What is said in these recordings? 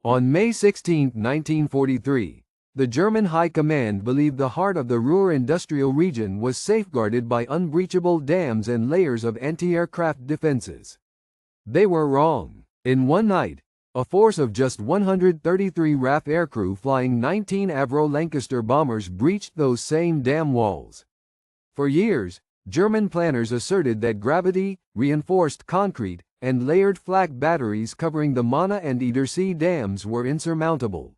On May 16, 1943, the German High Command believed the heart of the Ruhr industrial region was safeguarded by unbreachable dams and layers of anti-aircraft defenses. They were wrong. In one night, a force of just 133 RAF aircrew flying 19 Avro Lancaster bombers breached those same dam walls. For years, German planners asserted that gravity, reinforced concrete, and layered flak batteries covering the Möhne and Edersee dams were insurmountable.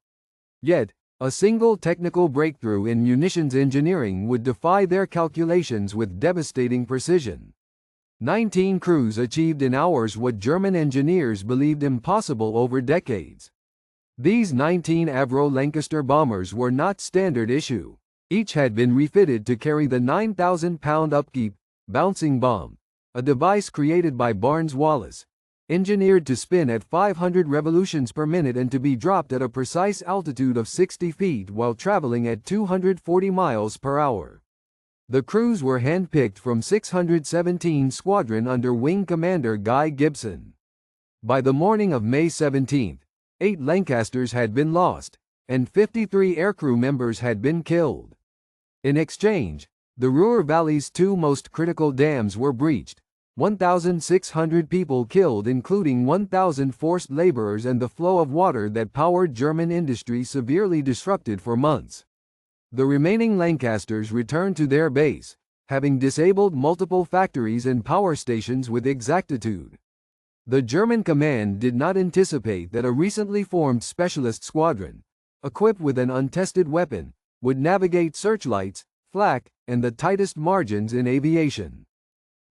Yet, a single technical breakthrough in munitions engineering would defy their calculations with devastating precision. 19 crews achieved in hours what German engineers believed impossible over decades. These 19 Avro Lancaster bombers were not standard issue. Each had been refitted to carry the 9,000-pound Upkeep bouncing bomb, a device created by Barnes-Wallis, engineered to spin at 500 revolutions per minute and to be dropped at a precise altitude of 60 feet while traveling at 240 miles per hour. The crews were handpicked from 617 Squadron under Wing Commander Guy Gibson. By the morning of May 17, 8 Lancasters had been lost, and 53 aircrew members had been killed. In exchange, the Ruhr Valley's two most critical dams were breached, 1,600 people killed including 1,000 forced laborers, and the flow of water that powered German industry severely disrupted for months. The remaining Lancasters returned to their base, having disabled multiple factories and power stations with exactitude. The German command did not anticipate that a recently formed specialist squadron, equipped with an untested weapon, would navigate searchlights, flak, and the tightest margins in aviation.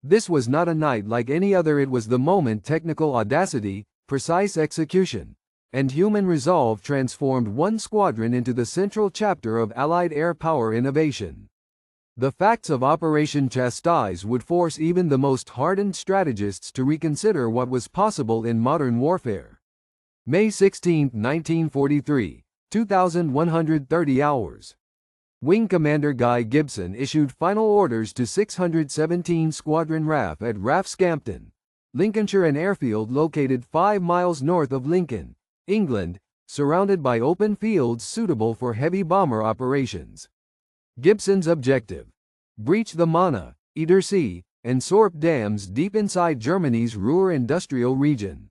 This was not a night like any other. It was the moment technical audacity, precise execution, and human resolve transformed one squadron into the central chapter of Allied air power innovation. The facts of Operation Chastise would force even the most hardened strategists to reconsider what was possible in modern warfare. May 16, 1943, 2130 hours. Wing Commander Guy Gibson issued final orders to 617 Squadron RAF at RAF Scampton, Lincolnshire, an airfield located 5 miles north of Lincoln, England, surrounded by open fields suitable for heavy bomber operations. Gibson's objective: breach the Möhne, Edersee, and Sorp dams deep inside Germany's Ruhr industrial region.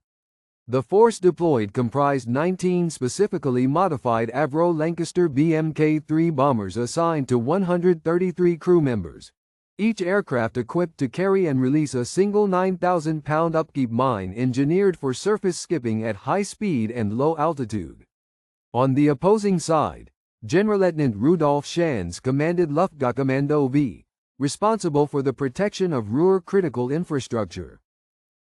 The force deployed comprised 19 specifically modified Avro Lancaster BMK-3 bombers assigned to 133 crew members, each aircraft equipped to carry and release a single 9,000-pound Upkeep mine engineered for surface skipping at high speed and low altitude. On the opposing side, Generalleutnant Rudolf Schanz commanded Luftwaffekommando V, responsible for the protection of Ruhr critical infrastructure.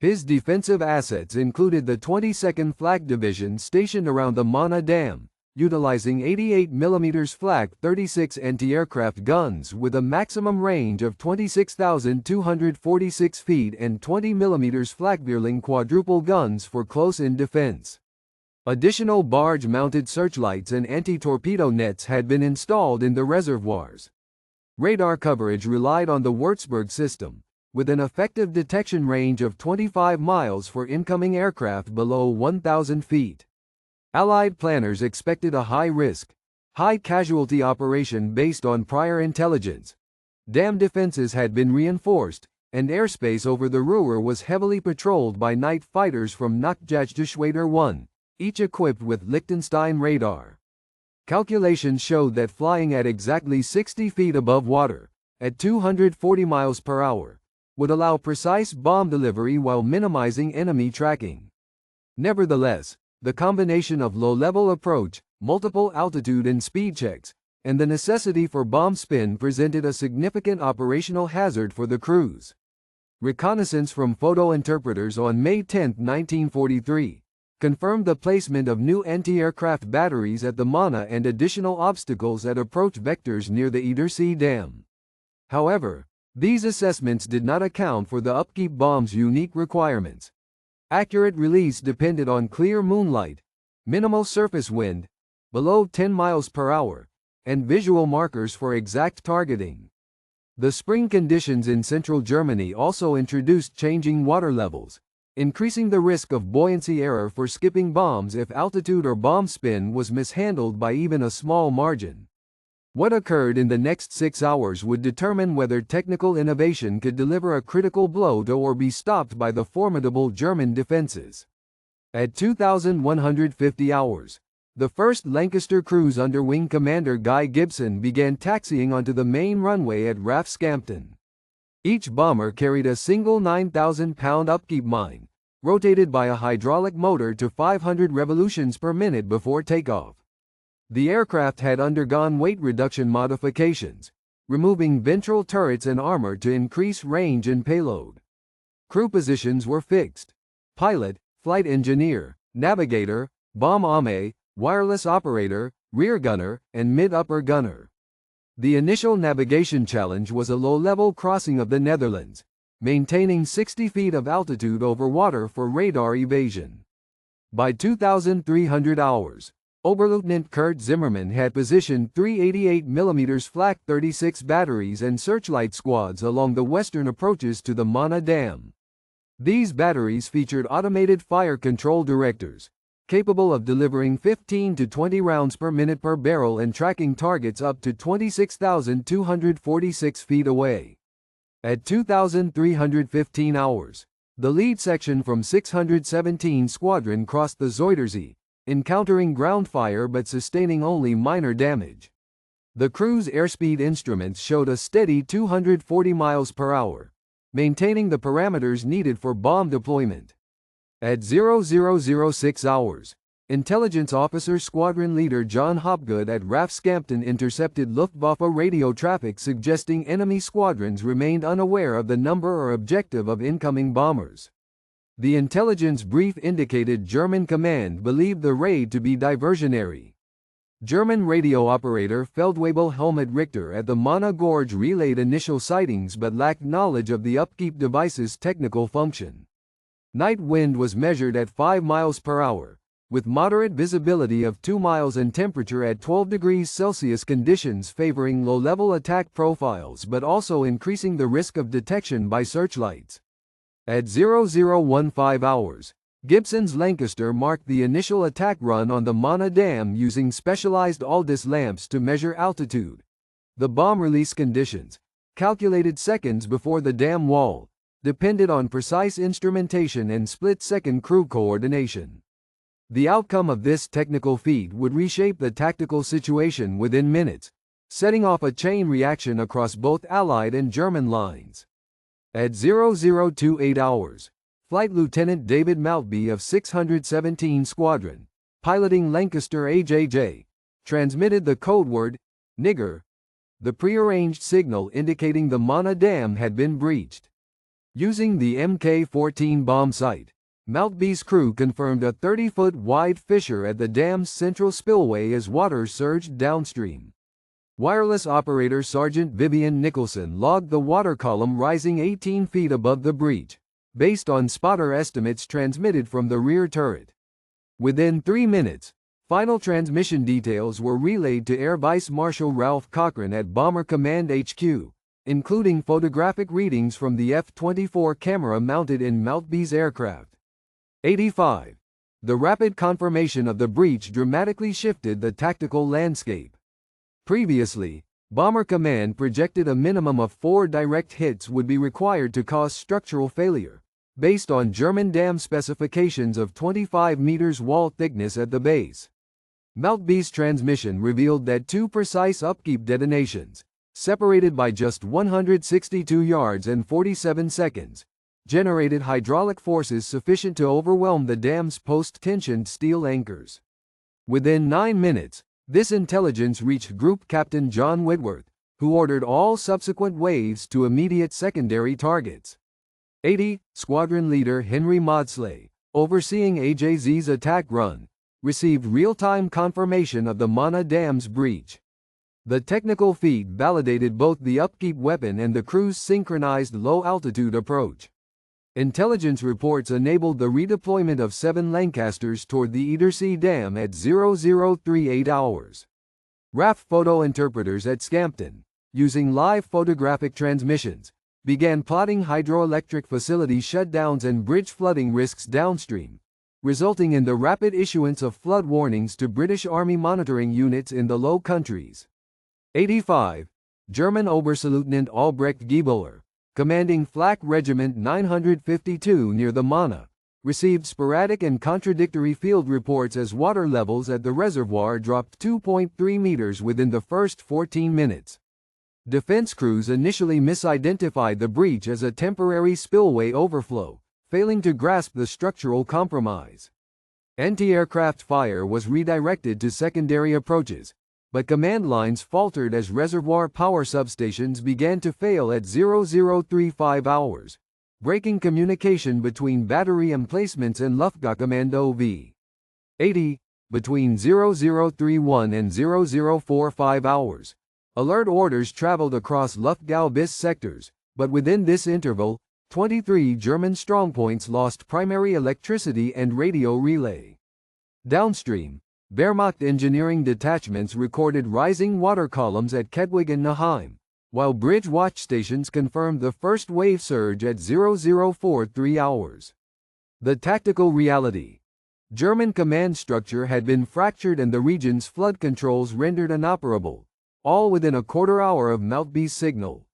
His defensive assets included the 22nd Flak Division stationed around the Möhne Dam, utilizing 88mm Flak 36 anti-aircraft guns with a maximum range of 26,246 feet and 20mm Flakvierling quadruple guns for close-in defense. Additional barge-mounted searchlights and anti-torpedo nets had been installed in the reservoirs. Radar coverage relied on the Würzburg system, with an effective detection range of 25 miles for incoming aircraft below 1,000 feet. Allied planners expected a high-risk, high-casualty operation based on prior intelligence. Dam defenses had been reinforced, and airspace over the Ruhr was heavily patrolled by night fighters from Nachtjagdgeschwader 1, each equipped with Liechtenstein radar. Calculations showed that flying at exactly 60 feet above water, at 240 miles per hour, would allow precise bomb delivery while minimizing enemy tracking. Nevertheless, the combination of low-level approach, multiple altitude and speed checks, and the necessity for bomb spin presented a significant operational hazard for the crews. Reconnaissance from photo interpreters on May 10, 1943, confirmed the placement of new anti-aircraft batteries at the Möhne and additional obstacles at approach vectors near the Edersee Dam. However, these assessments did not account for the Upkeep bomb's unique requirements. Accurate release depended on clear moonlight, minimal surface wind, below 10 miles per hour, and visual markers for exact targeting. The spring conditions in central Germany also introduced changing water levels, increasing the risk of buoyancy error for skipping bombs if altitude or bomb spin was mishandled by even a small margin. What occurred in the next 6 hours would determine whether technical innovation could deliver a critical blow to or be stopped by the formidable German defenses. At 2,150 hours, the first Lancaster cruise under Wing Commander Guy Gibson began taxiing onto the main runway at RAF Scampton. Each bomber carried a single 9,000-pound Upkeep mine, rotated by a hydraulic motor to 500 revolutions per minute before takeoff. The aircraft had undergone weight reduction modifications, removing ventral turrets and armor to increase range and payload. Crew positions were fixed: pilot, flight engineer, navigator, bomb ame, wireless operator, rear gunner, and mid-upper gunner. The initial navigation challenge was a low-level crossing of the Netherlands, maintaining 60 feet of altitude over water for radar evasion. By 2,300 hours, Oberleutnant Kurt Zimmermann had positioned 388mm Flak 36 batteries and searchlight squads along the western approaches to the Möhne Dam. These batteries featured automated fire control directors, capable of delivering 15 to 20 rounds per minute per barrel and tracking targets up to 26,246 feet away. At 2,315 hours, the lead section from 617 Squadron crossed the Zuiderzee, encountering ground fire but sustaining only minor damage. The crew's airspeed instruments showed a steady 240 miles per hour, maintaining the parameters needed for bomb deployment. At 0006 hours, Intelligence Officer Squadron Leader John Hopgood at RAF Scampton intercepted Luftwaffe radio traffic suggesting enemy squadrons remained unaware of the number or objective of incoming bombers. The intelligence brief indicated German command believed the raid to be diversionary. German radio operator Feldwebel Helmut Richter at the Möhne Gorge relayed initial sightings but lacked knowledge of the Upkeep device's technical function. Night wind was measured at 5 miles per hour, with moderate visibility of 2 miles and temperature at 12 degrees Celsius, conditions favoring low-level attack profiles but also increasing the risk of detection by searchlights. At 0015 hours, Gibson's Lancaster marked the initial attack run on the Möhne Dam using specialized Aldis lamps to measure altitude. The bomb release conditions, calculated seconds before the dam wall, depended on precise instrumentation and split-second crew coordination. The outcome of this technical feat would reshape the tactical situation within minutes, setting off a chain reaction across both Allied and German lines. At 0028 hours, Flight Lieutenant David Maltby of 617 Squadron, piloting Lancaster AJJ, transmitted the codeword, "Nigger," the prearranged signal indicating the Möhne Dam had been breached. Using the Mk-14 bomb sight, Maltby's crew confirmed a 30-foot wide fissure at the dam's central spillway as water surged downstream. Wireless operator Sergeant Vivian Nicholson logged the water column rising 18 feet above the breach, based on spotter estimates transmitted from the rear turret. Within 3 minutes, final transmission details were relayed to Air Vice Marshal Ralph Cochrane at Bomber Command HQ, including photographic readings from the F-24 camera mounted in Maltby's aircraft. 85. The rapid confirmation of the breach dramatically shifted the tactical landscape. Previously, Bomber Command projected a minimum of 4 direct hits would be required to cause structural failure, based on German dam specifications of 25 meters wall thickness at the base. Maltby's transmission revealed that 2 precise Upkeep detonations, separated by just 162 yards and 47 seconds, generated hydraulic forces sufficient to overwhelm the dam's post-tensioned steel anchors. Within 9 minutes, this intelligence reached Group Captain John Whitworth, who ordered all subsequent waves to immediate secondary targets. 80. Squadron Leader Henry Maudslay, overseeing AJZ's attack run, received real-time confirmation of the Möhne Dam's breach. The technical feat validated both the Upkeep weapon and the crew's synchronized low-altitude approach. Intelligence reports enabled the redeployment of 7 Lancasters toward the Edersee Dam at 0038 hours. RAF photo interpreters at Scampton, using live photographic transmissions, began plotting hydroelectric facility shutdowns and bridge flooding risks downstream, resulting in the rapid issuance of flood warnings to British Army monitoring units in the Low Countries. 85. German Oberstleutnant Albrecht Giebler, commanding Flak Regiment 952 near the Möhne, received sporadic and contradictory field reports as water levels at the reservoir dropped 2.3 meters within the first 14 minutes. Defense crews initially misidentified the breach as a temporary spillway overflow, failing to grasp the structural compromise. Anti-aircraft fire was redirected to secondary approaches, but command lines faltered as reservoir power substations began to fail at 0035 hours, breaking communication between battery emplacements and Luftgaukommando V. 80, between 0031 and 0045 hours. Alert orders traveled across Luftgau bis sectors, but within this interval, 23 German strongpoints lost primary electricity and radio relay. Downstream, Wehrmacht engineering detachments recorded rising water columns at Kettwig and Naheim, while bridge watch stations confirmed the first wave surge at 0043 hours. The tactical reality. German command structure had been fractured and the region's flood controls rendered inoperable, all within a quarter hour of Maltby's signal.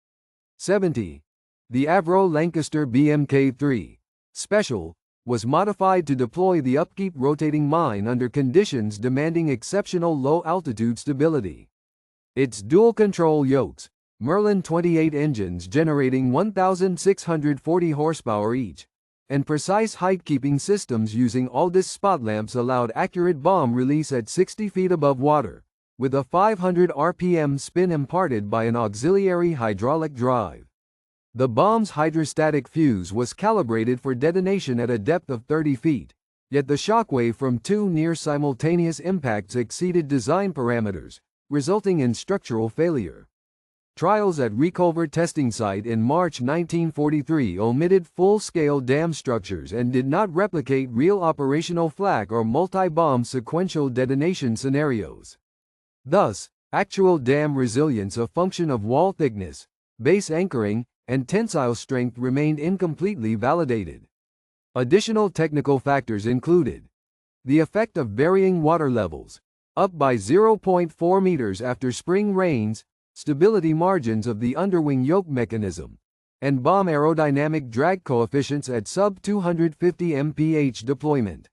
70. The Avro Lancaster BMK-3 Special was modified to deploy the Upkeep rotating mine under conditions demanding exceptional low-altitude stability. Its dual-control yokes, Merlin 28 engines generating 1,640 horsepower each, and precise height-keeping systems using Aldis spot lamps allowed accurate bomb release at 60 feet above water, with a 500 RPM spin imparted by an auxiliary hydraulic drive. The bomb's hydrostatic fuse was calibrated for detonation at a depth of 30 feet, yet the shockwave from two near-simultaneous impacts exceeded design parameters, resulting in structural failure. Trials at Reculver testing site in March 1943 omitted full-scale dam structures and did not replicate real operational flak or multi-bomb sequential detonation scenarios. Thus, actual dam resilience, a function of wall thickness, base anchoring, and tensile strength, remained incompletely validated. Additional technical factors included the effect of varying water levels, up by 0.4 meters after spring rains, stability margins of the underwing yoke mechanism, and bomb aerodynamic drag coefficients at sub-250 mph deployment.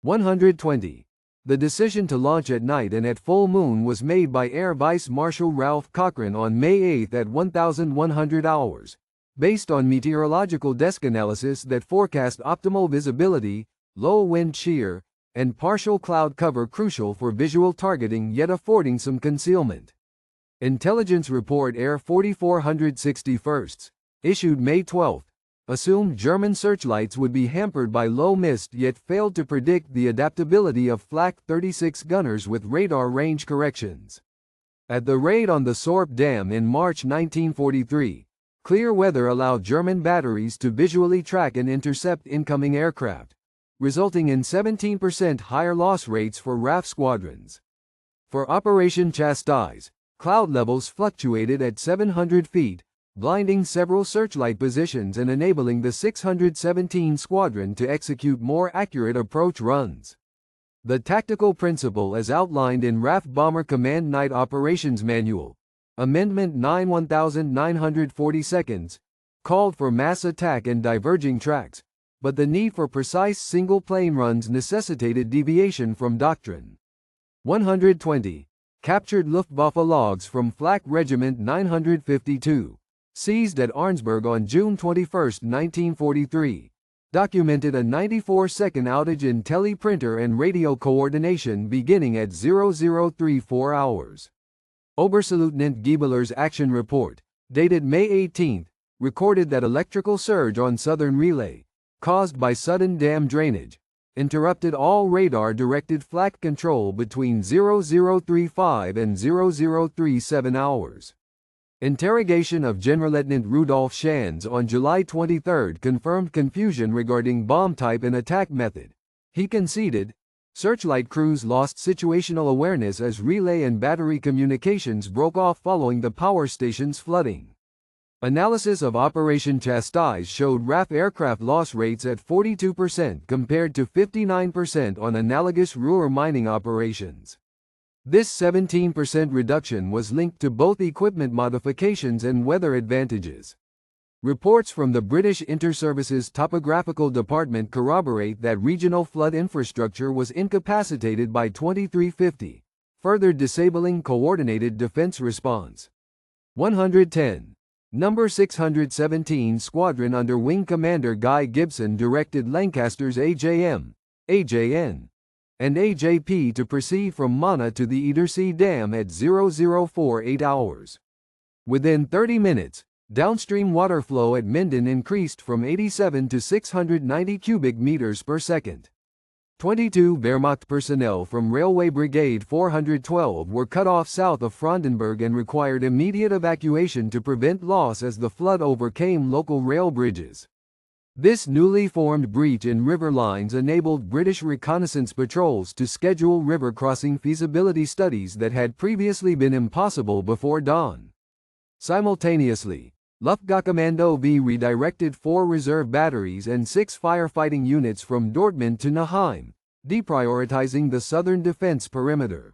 120. The decision to launch at night and at full moon was made by Air Vice Marshal Ralph Cochrane on May 8 at 1,100 hours, based on meteorological desk analysis that forecast optimal visibility, low wind shear, and partial cloud cover crucial for visual targeting yet affording some concealment. Intelligence Report Air 4461st, issued May 12, assumed German searchlights would be hampered by low mist yet failed to predict the adaptability of Flak 36 gunners with radar range corrections. At the raid on the Sorp Dam in March 1943, clear weather allowed German batteries to visually track and intercept incoming aircraft, resulting in 17% higher loss rates for RAF squadrons. For Operation Chastise, cloud levels fluctuated at 700 feet, blinding several searchlight positions and enabling the 617 Squadron to execute more accurate approach runs. The tactical principle as outlined in RAF Bomber Command Night Operations Manual, Amendment 9 1942, called for mass attack and diverging tracks, but the need for precise single-plane runs necessitated deviation from doctrine. 120. Captured Luftwaffe logs from Flak Regiment 952. Seized at Arnsberg on June 21, 1943, documented a 94-second outage in teleprinter and radio coordination beginning at 0034 hours. Oberstleutnant Giebler's action report, dated May 18, recorded that electrical surge on southern relay, caused by sudden dam drainage, interrupted all radar-directed flak control between 0035 and 0037 hours. Interrogation of Generalleutnant Rudolf Schanz on July 23 confirmed confusion regarding bomb type and attack method. He conceded, searchlight crews lost situational awareness as relay and battery communications broke off following the power station's flooding. Analysis of Operation Chastise showed RAF aircraft loss rates at 42% compared to 59% on analogous Ruhr mining operations. This 17% reduction was linked to both equipment modifications and weather advantages. Reports from the British Inter-Services Topographical Department corroborate that regional flood infrastructure was incapacitated by 2350, further disabling coordinated defense response. 110. Number 617 Squadron under Wing Commander Guy Gibson directed Lancasters AJM, AJN, and AJP to proceed from Möhne to the Edersee Dam at 0048 hours. Within 30 minutes, downstream water flow at Minden increased from 87 to 690 cubic meters per second. 22 Wehrmacht personnel from Railway Brigade 412 were cut off south of Frandenburg and required immediate evacuation to prevent loss as the flood overcame local rail bridges. This newly formed breach in river lines enabled British reconnaissance patrols to schedule river crossing feasibility studies that had previously been impossible before dawn. Simultaneously, Luftwaffekommando V redirected 4 reserve batteries and 6 firefighting units from Dortmund to Naheim, deprioritizing the southern defense perimeter.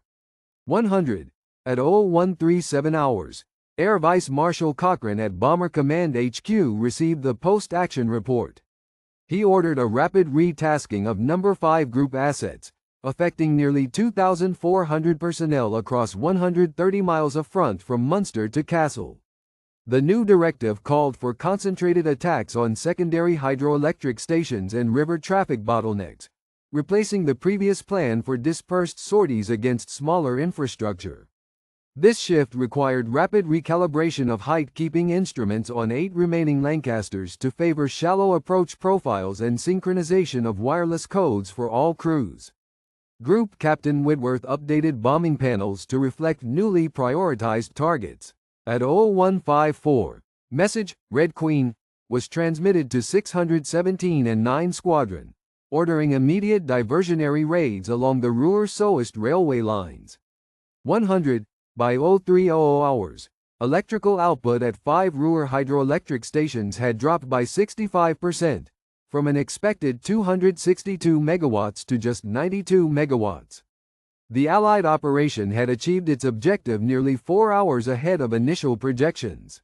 100. At 0137 hours, Air Vice Marshal Cochrane at Bomber Command HQ received the post-action report. He ordered a rapid retasking of No. 5 Group assets, affecting nearly 2,400 personnel across 130 miles of front from Munster to Kassel. The new directive called for concentrated attacks on secondary hydroelectric stations and river traffic bottlenecks, replacing the previous plan for dispersed sorties against smaller infrastructure. This shift required rapid recalibration of height-keeping instruments on 8 remaining Lancasters to favor shallow approach profiles and synchronization of wireless codes for all crews. Group Captain Whitworth updated bombing panels to reflect newly prioritized targets. At 0154, message, Red Queen, was transmitted to 617 and 9 Squadron, ordering immediate diversionary raids along the Ruhr-Soest railway lines. 100, by 0300 hours, electrical output at 5 Ruhr hydroelectric stations had dropped by 65%, from an expected 262 megawatts to just 92 megawatts. The Allied operation had achieved its objective nearly 4 hours ahead of initial projections.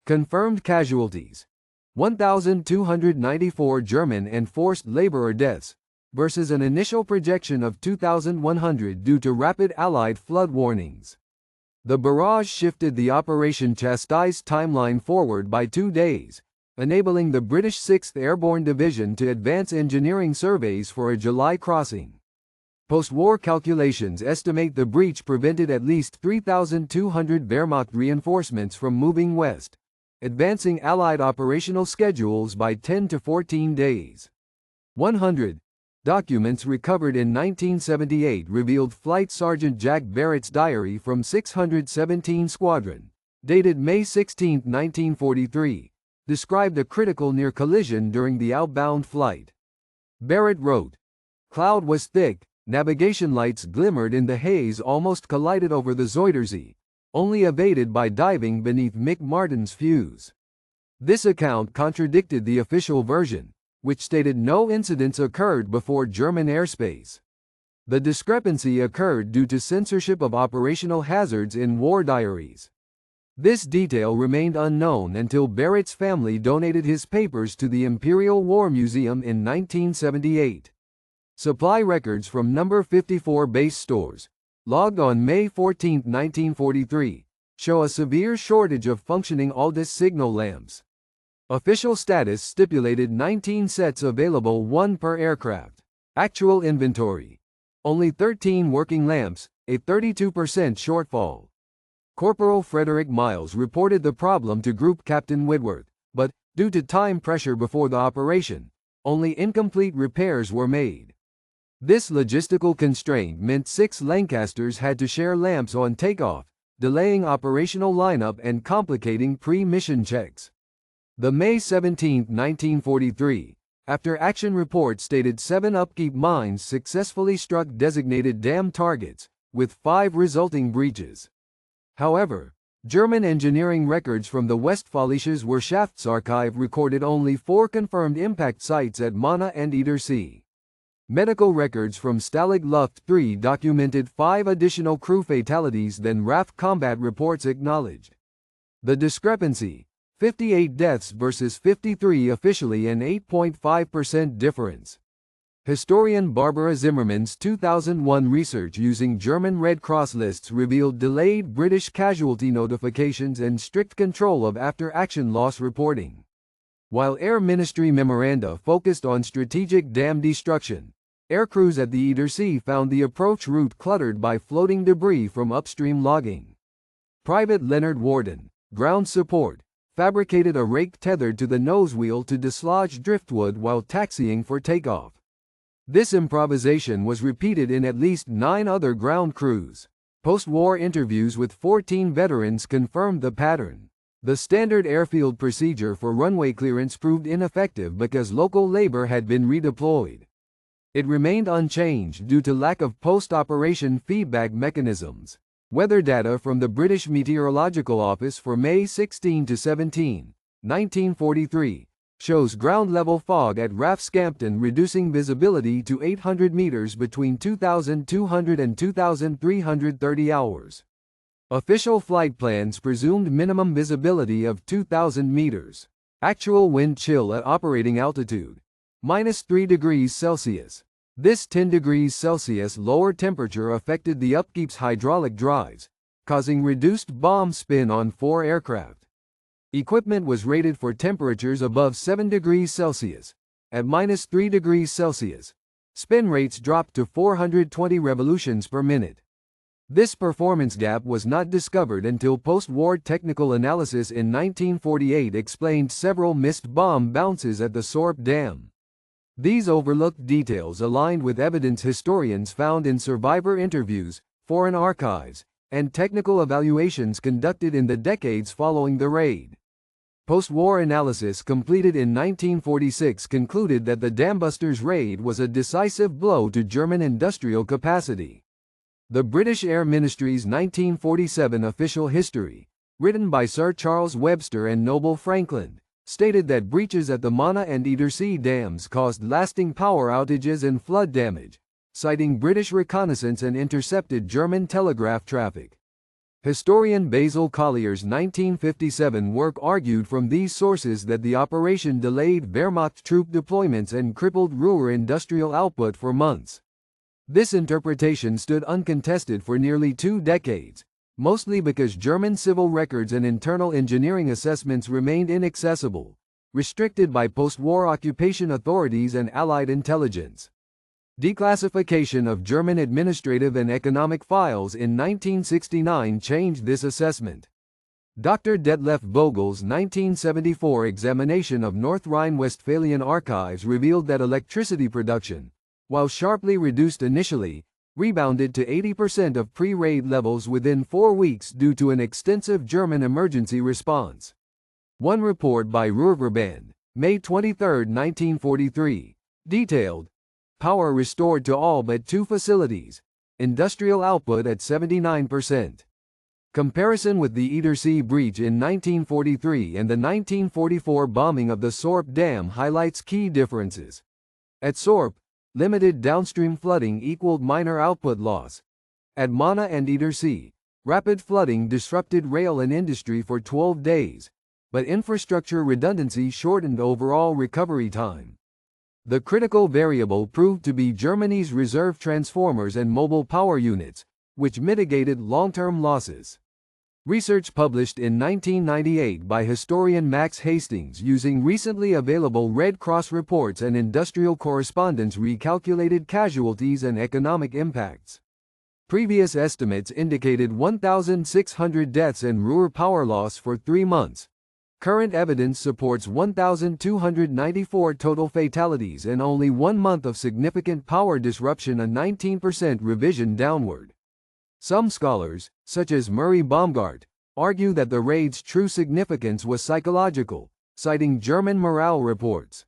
Confirmed casualties: 1,294 German and forced laborer deaths, versus an initial projection of 2,100 due to rapid Allied flood warnings. The barrage shifted the Operation Chastise timeline forward by 2 days, enabling the British 6th Airborne Division to advance engineering surveys for a July crossing. Post-war calculations estimate the breach prevented at least 3,200 Wehrmacht reinforcements from moving west, advancing Allied operational schedules by 10 to 14 days. 100. Documents recovered in 1978 revealed Flight Sergeant Jack Barrett's diary from 617 Squadron, dated May 16, 1943, described a critical near collision during the outbound flight. Barrett wrote, "Cloud was thick, navigation lights glimmered in the haze, almost collided over the Zuiderzee, only evaded by diving beneath Mick Martin's fuse." This account contradicted the official version, which stated no incidents occurred before German airspace. The discrepancy occurred due to censorship of operational hazards in war diaries. This detail remained unknown until Barrett's family donated his papers to the Imperial War Museum in 1978. Supply records from No. 54 base stores, logged on May 14, 1943, show a severe shortage of functioning ALDIS signal lamps. Official status stipulated 19 sets available, 1 per aircraft. Actual inventory: only 13 working lamps, a 32% shortfall. Corporal Frederick Miles reported the problem to Group Captain Whitworth, but, due to time pressure before the operation, only incomplete repairs were made. This logistical constraint meant 6 Lancasters had to share lamps on takeoff, delaying operational lineup and complicating pre-mission checks. The May 17, 1943, after-action report stated 7 Upkeep mines successfully struck designated dam targets, with 5 resulting breaches. However, German engineering records from the Westfälisches Wirtschaftsarchiv recorded only 4 confirmed impact sites at Möhne and Edersee. Medical records from Stalag Luft 3 documented 5 additional crew fatalities than RAF combat reports acknowledged. The discrepancy, 58 deaths versus 53 officially, an 8.5% difference. Historian Barbara Zimmerman's 2001 research using German Red Cross lists revealed delayed British casualty notifications and strict control of after-action loss reporting. While Air Ministry memoranda focused on strategic dam destruction, aircrews at the Edersee found the approach route cluttered by floating debris from upstream logging. Private Leonard Warden, ground support, fabricated a rake tethered to the nosewheel to dislodge driftwood while taxiing for takeoff. This improvisation was repeated in at least 9 other ground crews. Post-war interviews with 14 veterans confirmed the pattern. The standard airfield procedure for runway clearance proved ineffective because local labor had been redeployed. It remained unchanged due to lack of post-operation feedback mechanisms. Weather data from the British Meteorological Office for May 16 to 17, 1943, shows ground-level fog at RAF Scampton reducing visibility to 800 meters between 2,200 and 2,330 hours. Official flight plans presumed minimum visibility of 2,000 meters. Actual wind chill at operating altitude, -3 degrees Celsius. This 10 degrees Celsius lower temperature affected the Upkeep's hydraulic drives, causing reduced bomb spin on 4 aircraft. Equipment was rated for temperatures above 7 degrees Celsius. At -3 degrees Celsius, spin rates dropped to 420 revolutions per minute. This performance gap was not discovered until post-war technical analysis in 1948 explained several missed bomb bounces at the Sorp Dam. These overlooked details aligned with evidence historians found in survivor interviews, foreign archives, and technical evaluations conducted in the decades following the raid. Post-war analysis completed in 1946 concluded that the Dambusters Raid was a decisive blow to German industrial capacity. The British Air Ministry's 1947 official history, written by Sir Charles Webster and Noble Franklin, stated that breaches at the Möhne and Edersee dams caused lasting power outages and flood damage, citing British reconnaissance and intercepted German telegraph traffic. Historian Basil Collier's 1957 work argued from these sources that the operation delayed Wehrmacht troop deployments and crippled Ruhr industrial output for months. This interpretation stood uncontested for nearly 2 decades, mostly because German civil records and internal engineering assessments remained inaccessible, restricted by post-war occupation authorities and Allied intelligence. Declassification of German administrative and economic files in 1969 changed this assessment. Dr. Detlef Vogel's 1974 examination of North Rhine-Westphalian archives revealed that electricity production, while sharply reduced initially, rebounded to 80% of pre-raid levels within 4 weeks due to an extensive German emergency response. One report by Reverberated, May 23, 1943, detailed power restored to all but 2 facilities, industrial output at 79%. Comparison with the Edersee breach in 1943 and the 1944 bombing of the Sorp Dam highlights key differences. At Sorp, limited downstream flooding equaled minor output loss. At Möhne and Edersee, rapid flooding disrupted rail and industry for 12 days, but infrastructure redundancy shortened overall recovery time. The critical variable proved to be Germany's reserve transformers and mobile power units, which mitigated long-term losses. Research published in 1998 by historian Max Hastings using recently available Red Cross reports and industrial correspondence recalculated casualties and economic impacts. Previous estimates indicated 1,600 deaths and Ruhr power loss for 3 months. Current evidence supports 1,294 total fatalities and only 1 month of significant power disruption, a 19% revision downward. Some scholars, such as Murray Baumgart, argue that the raid's true significance was psychological, citing German morale reports.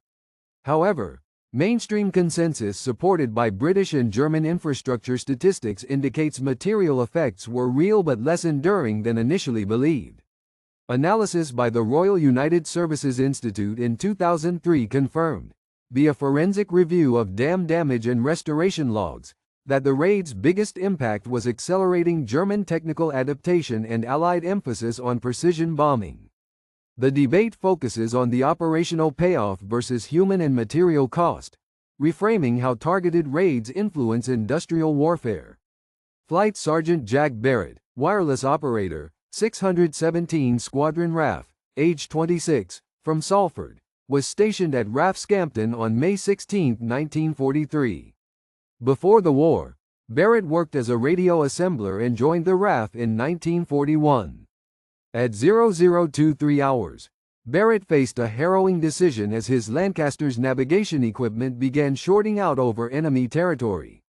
However, Mainstream consensus supported by British and German infrastructure statistics indicates material effects were real but less enduring than initially believed. Analysis by the Royal United Services Institute in 2003 confirmed, via forensic review of dam damage and restoration logs, that the raid's biggest impact was accelerating German technical adaptation and Allied emphasis on precision bombing. The debate focuses on the operational payoff versus human and material cost, reframing how targeted raids influence industrial warfare. Flight Sergeant Jack Barrett, wireless operator, 617 Squadron RAF, age 26, from Salford, was stationed at RAF Scampton on May 16, 1943. Before the war, Barrett worked as a radio assembler and joined the RAF in 1941. At 0023 hours, Barrett faced a harrowing decision as his Lancaster's navigation equipment began shorting out over enemy territory.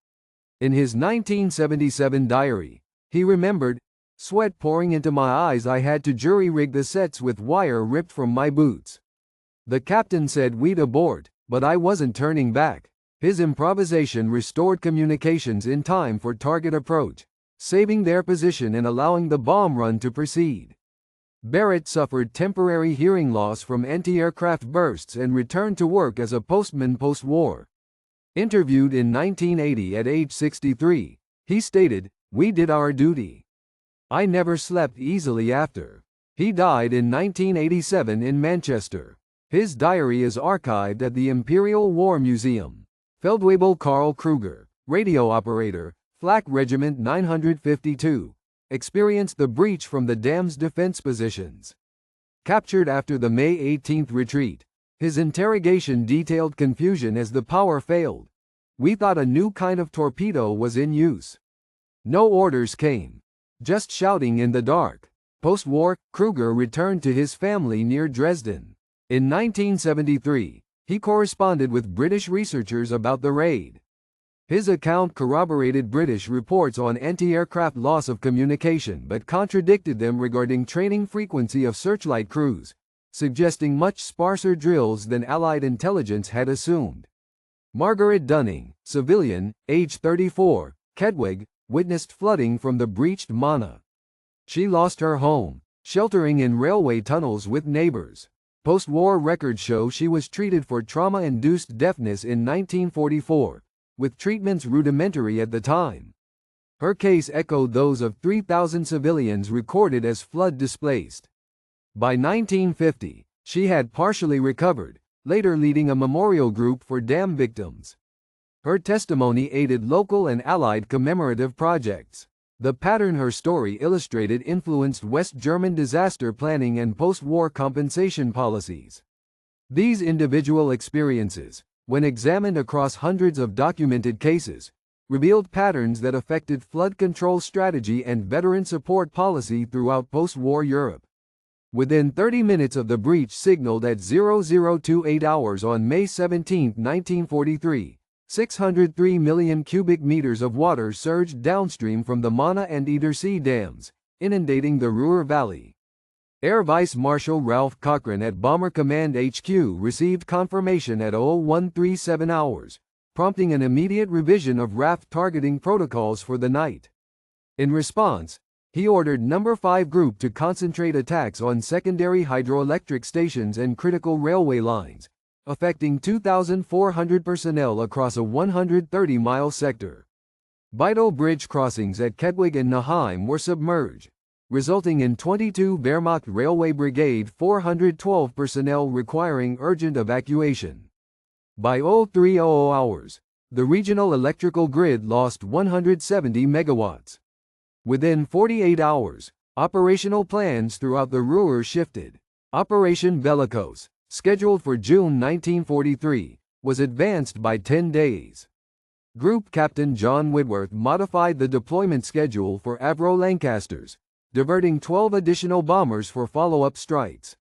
In his 1977 diary, he remembered, "Sweat pouring into my eyes, I had to jury-rig the sets with wire ripped from my boots. The captain said we'd abort, but I wasn't turning back." His improvisation restored communications in time for target approach, saving their position and allowing the bomb run to proceed. Barrett suffered temporary hearing loss from anti-aircraft bursts and returned to work as a postman post-war. Interviewed in 1980 at age 63, he stated, "We did our duty. I never slept easily after." He died in 1987 in Manchester. His diary is archived at the Imperial War Museum. Feldwebel Karl Kruger, radio operator, Flak Regiment 952. Experienced the breach from the dam's defense positions. Captured after the May 18 retreat, his interrogation detailed confusion as the power failed. "We thought a new kind of torpedo was in use. No orders came. Just shouting in the dark." Post-war, Kruger returned to his family near Dresden. In 1973, he corresponded with British researchers about the raid. His account corroborated British reports on anti-aircraft loss of communication but contradicted them regarding training frequency of searchlight crews, suggesting much sparser drills than Allied intelligence had assumed. Margaret Dunning, civilian, age 34, Kedwig, witnessed flooding from the breached Möhne. She lost her home, sheltering in railway tunnels with neighbors. Post-war records show she was treated for trauma-induced deafness in 1944. With treatments rudimentary at the time. Her case echoed those of 3,000 civilians recorded as flood displaced. By 1950, she had partially recovered, later leading a memorial group for dam victims. Her testimony aided local and Allied commemorative projects. The pattern her story illustrated influenced West German disaster planning and post-war compensation policies. These individual experiences, when examined across hundreds of documented cases, revealed patterns that affected flood control strategy and veteran support policy throughout post-war Europe. Within 30 minutes of the breach signaled at 0028 hours on May 17, 1943, 603 million cubic meters of water surged downstream from the Möhne and Edersee dams, inundating the Ruhr Valley. Air Vice Marshal Ralph Cochrane at Bomber Command HQ received confirmation at 0137 hours, prompting an immediate revision of RAF targeting protocols for the night. In response, he ordered No. 5 Group to concentrate attacks on secondary hydroelectric stations and critical railway lines, affecting 2,400 personnel across a 130-mile sector. Vital bridge crossings at Kedwig and Naheim were submerged, resulting in 22 Wehrmacht Railway Brigade 412 personnel requiring urgent evacuation. By 0300 hours, the regional electrical grid lost 170 megawatts. Within 48 hours, operational plans throughout the Ruhr shifted. Operation Bellicose, scheduled for June 1943, was advanced by 10 days. Group Captain John Whitworth modified the deployment schedule for Avro Lancasters, diverting 12 additional bombers for follow-up strikes.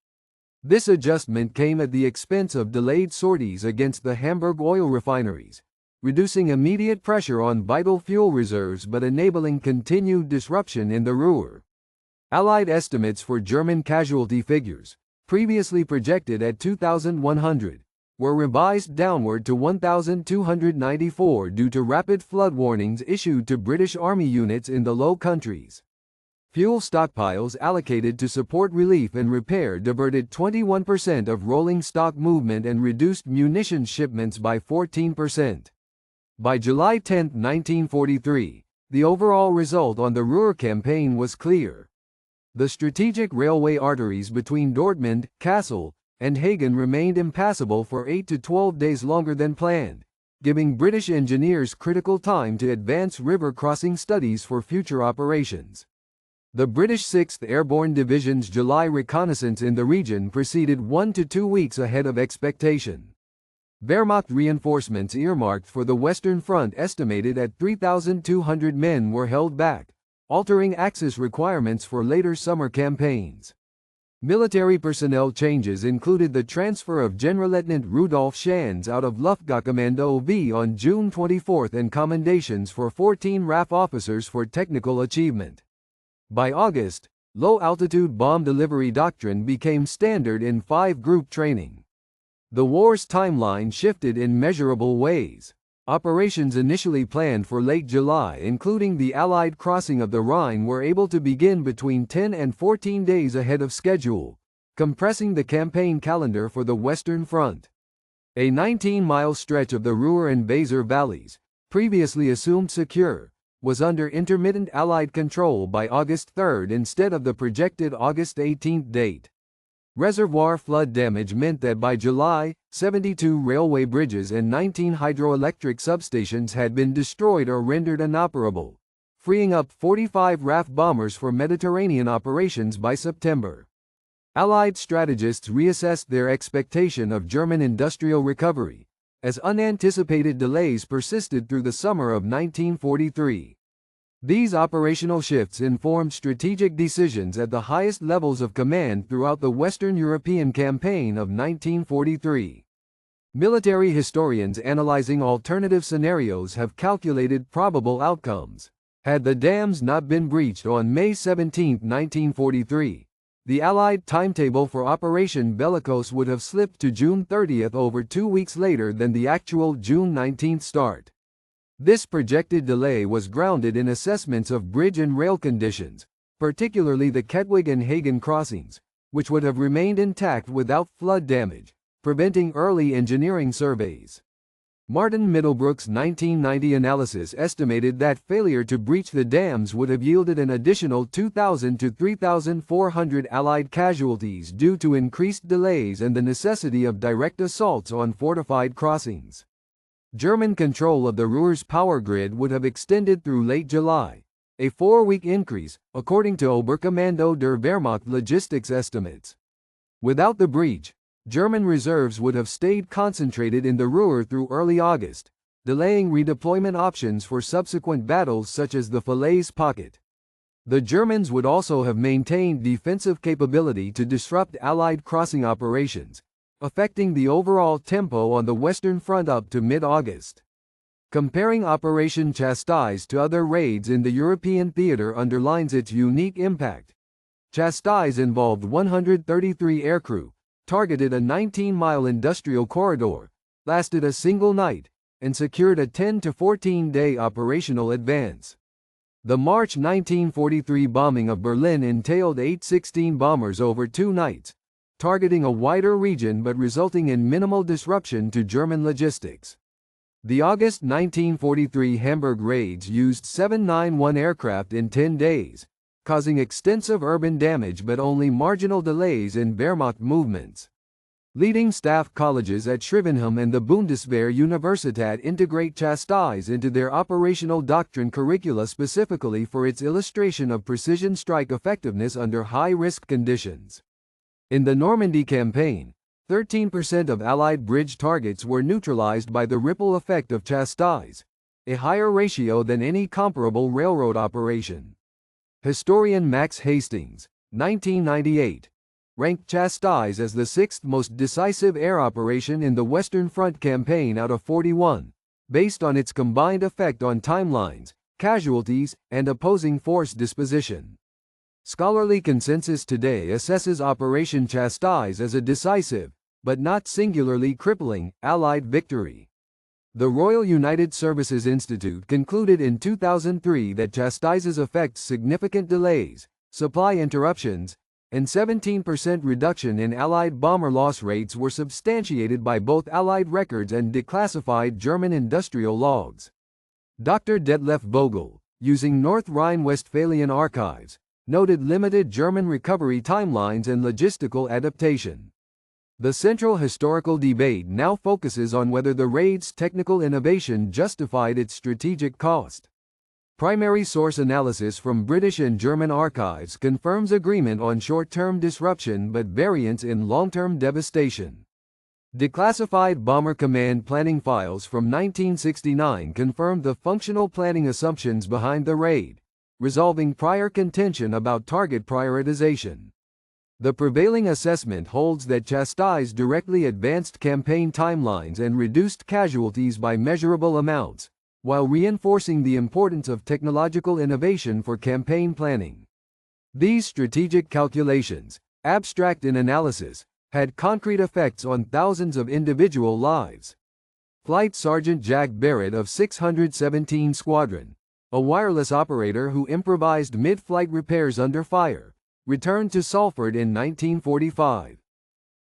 This adjustment came at the expense of delayed sorties against the Hamburg oil refineries, reducing immediate pressure on vital fuel reserves but enabling continued disruption in the Ruhr. Allied estimates for German casualty figures, previously projected at 2,100, were revised downward to 1,294 due to rapid flood warnings issued to British Army units in the Low Countries. Fuel stockpiles allocated to support relief and repair diverted 21% of rolling stock movement and reduced munitions shipments by 14%. By July 10, 1943, the overall result on the Ruhr campaign was clear. The strategic railway arteries between Dortmund, Kassel, and Hagen remained impassable for 8 to 12 days longer than planned, giving British engineers critical time to advance river crossing studies for future operations. The British 6th Airborne Division's July reconnaissance in the region proceeded 1 to 2 weeks ahead of expectation. Wehrmacht reinforcements earmarked for the Western Front, estimated at 3,200 men, were held back, altering Axis requirements for later summer campaigns. Military personnel changes included the transfer of Generalleutnant Rudolf Schanz out of Luftwaffenkommando V on June 24 and commendations for 14 RAF officers for technical achievement. By August, low-altitude bomb delivery doctrine became standard in 5-group training. The war's timeline shifted in measurable ways. Operations initially planned for late July, including the Allied crossing of the Rhine, were able to begin between 10 and 14 days ahead of schedule, compressing the campaign calendar for the Western Front. A 19-mile stretch of the Ruhr and Weser valleys, previously assumed secure, was under intermittent Allied control by August 3 instead of the projected August 18 date. Reservoir flood damage meant that by July, 72 railway bridges and 19 hydroelectric substations had been destroyed or rendered inoperable, freeing up 45 RAF bombers for Mediterranean operations by September. Allied strategists reassessed their expectation of German industrial recovery, as unanticipated delays persisted through the summer of 1943. These operational shifts informed strategic decisions at the highest levels of command throughout the Western European campaign of 1943. Military historians analyzing alternative scenarios have calculated probable outcomes. Had the dams not been breached on May 17, 1943, the Allied timetable for Operation Bellicose would have slipped to June 30, over 2 weeks later than the actual June 19 start. This projected delay was grounded in assessments of bridge and rail conditions, particularly the Kettwig and Hagen crossings, which would have remained intact without flood damage, preventing early engineering surveys. Martin Middlebrook's 1990 analysis estimated that failure to breach the dams would have yielded an additional 2,000 to 3,400 Allied casualties due to increased delays and the necessity of direct assaults on fortified crossings. German control of the Ruhr's power grid would have extended through late July, a 4-week increase, according to Oberkommando der Wehrmacht logistics estimates. Without the breach, German reserves would have stayed concentrated in the Ruhr through early August, delaying redeployment options for subsequent battles such as the Falaise Pocket. The Germans would also have maintained defensive capability to disrupt Allied crossing operations, affecting the overall tempo on the Western Front up to mid-August. Comparing Operation Chastise to other raids in the European theater underlines its unique impact. Chastise involved 133 aircrew, targeted a 19-mile industrial corridor, lasted a single night, and secured a 10 to 14-day operational advance. The March 1943 bombing of Berlin entailed 8 16 bombers over 2 nights, targeting a wider region but resulting in minimal disruption to German logistics. The August 1943 Hamburg raids used 791 aircraft in 10 days, causing extensive urban damage but only marginal delays in Wehrmacht movements. Leading staff colleges at Schrivenheim and the Bundeswehr Universität integrate Chastise into their operational doctrine curricula specifically for its illustration of precision strike effectiveness under high-risk conditions. In the Normandy campaign, 13% of Allied bridge targets were neutralized by the ripple effect of Chastise, a higher ratio than any comparable railroad operation. Historian Max Hastings, 1998, ranked Chastise as the 6th most decisive air operation in the Western Front campaign out of 41, based on its combined effect on timelines, casualties, and opposing force disposition. Scholarly consensus today assesses Operation Chastise as a decisive, but not singularly crippling, Allied victory. The Royal United Services Institute concluded in 2003 that Chastise's effects significant delays, supply interruptions, and 17% reduction in Allied bomber loss rates were substantiated by both Allied records and declassified German industrial logs. Dr. Detlef Vogel, using North Rhine-Westphalian archives, noted limited German recovery timelines and logistical adaptation. The central historical debate now focuses on whether the raid's technical innovation justified its strategic cost. Primary source analysis from British and German archives confirms agreement on short-term disruption but variance in long-term devastation. Declassified Bomber Command planning files from 1969 confirmed the functional planning assumptions behind the raid, resolving prior contention about target prioritization. The prevailing assessment holds that Chastise directly advanced campaign timelines and reduced casualties by measurable amounts, while reinforcing the importance of technological innovation for campaign planning. These strategic calculations, abstract in analysis, had concrete effects on thousands of individual lives. Flight Sergeant Jack Barrett of 617 Squadron, a wireless operator who improvised mid-flight repairs under fire, returned to Salford in 1945.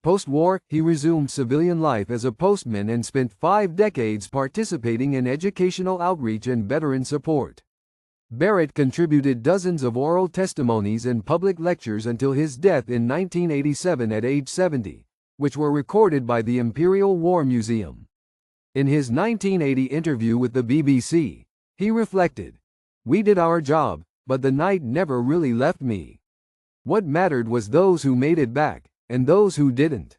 Post-war, he resumed civilian life as a postman and spent 5 decades participating in educational outreach and veteran support. Barrett contributed dozens of oral testimonies and public lectures until his death in 1987 at age 70, which were recorded by the Imperial War Museum. In his 1980 interview with the BBC, he reflected, "We did our job, but the night never really left me. What mattered was those who made it back, and those who didn't."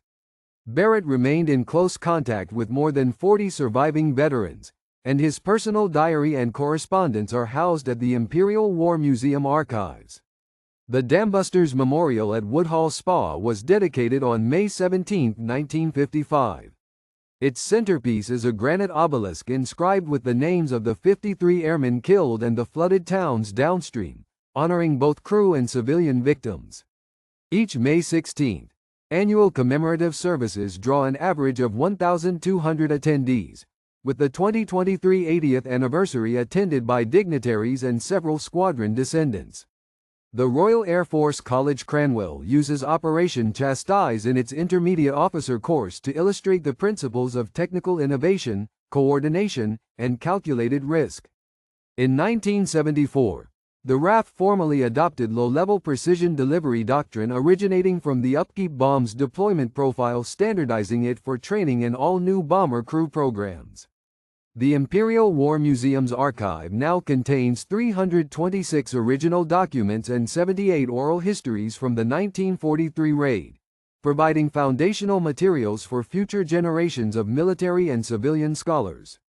Barrett remained in close contact with more than 40 surviving veterans, and his personal diary and correspondence are housed at the Imperial War Museum archives. The Dambusters Memorial at Woodhall Spa was dedicated on May 17, 1955. Its centerpiece is a granite obelisk inscribed with the names of the 53 airmen killed and the flooded towns downstream, honoring both crew and civilian victims. Each May 16, annual commemorative services draw an average of 1,200 attendees, with the 2023 80th anniversary attended by dignitaries and several squadron descendants. The Royal Air Force College Cranwell uses Operation Chastise in its intermediate officer course to illustrate the principles of technical innovation, coordination, and calculated risk. In 1974, the RAF formally adopted low-level precision delivery doctrine originating from the Upkeep bomb's deployment profile, standardizing it for training in all new bomber crew programs. The Imperial War Museum's archive now contains 326 original documents and 78 oral histories from the 1943 raid, providing foundational materials for future generations of military and civilian scholars.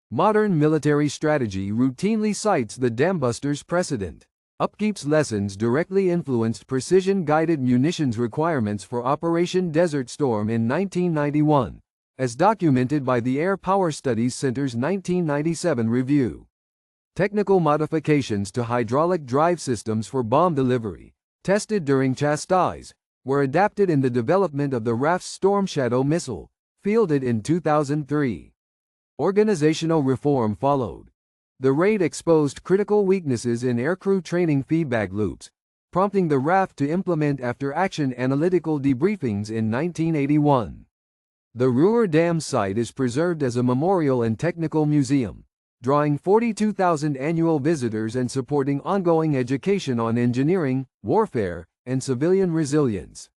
Modern military strategy routinely cites the Dambusters precedent. Upkeep's lessons directly influenced precision-guided munitions requirements for Operation Desert Storm in 1991, as documented by the Air Power Studies Center's 1997 review. Technical modifications to hydraulic drive systems for bomb delivery, tested during Chastise, were adapted in the development of the RAF's Storm Shadow missile, fielded in 2003. Organizational reform followed. The raid exposed critical weaknesses in aircrew training feedback loops, prompting the RAF to implement after-action analytical debriefings in 1981. The Ruhr Dam site is preserved as a memorial and technical museum, drawing 42,000 annual visitors and supporting ongoing education on engineering, warfare, and civilian resilience.